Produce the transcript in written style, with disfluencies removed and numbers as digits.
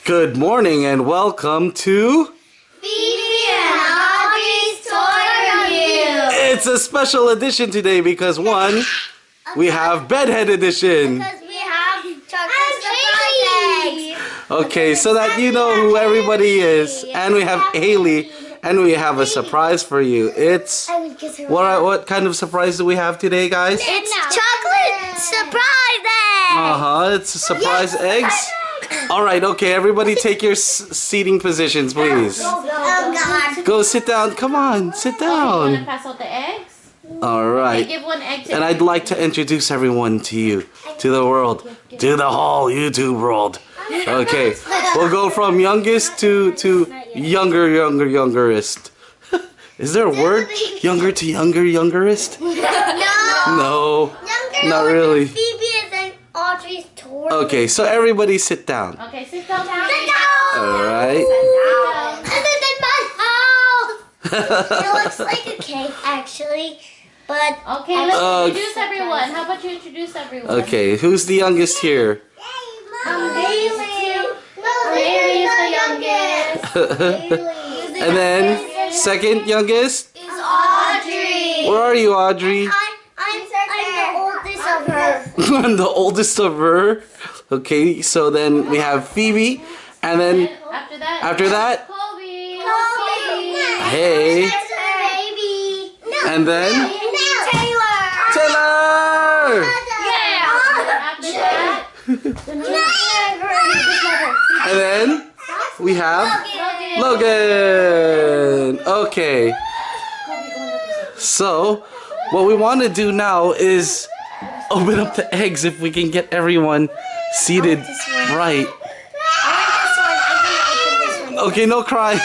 Good morning and welcome to Phoebe and Audrey's Toy Review. It's a special edition today because one, we have Bedhead edition. Because we have chocolate surprise eggs. Okay, so that you know who everybody is. And we have Haley and we have a surprise for you. It's what kind of surprise do we have today, guys? It's chocolate surprise eggs. It's a surprise eggs. All right, okay, everybody take your seating positions, please. Oh God. Go sit down. Come on, sit You want to down. pass out the eggs? All right. Give one egg to And I'd like to introduce everyone to you, to the world, to the whole YouTube world. Okay, we'll go from youngest to youngerest. Is there a word? Younger to youngerest? No, not really. Phoebe is in Audrey's toy. Okay, so everybody sit down. Okay, sit down. All right. It looks like a cake, actually, but Okay, let's introduce everyone. How about you introduce everyone? Okay, who's the youngest here? Haley. Haley is the youngest. And then second youngest? Is Audrey. Where are you, Audrey? I'm the oldest of her. I'm the oldest of her. Okay, so then we have Phoebe, and then After that, Kobe. Hey, Baby. and then Taylor. Taylor. after that, And then we have Logan. Okay. So, what we want to do now is open up the eggs if we can get everyone seated right. Okay, no crying.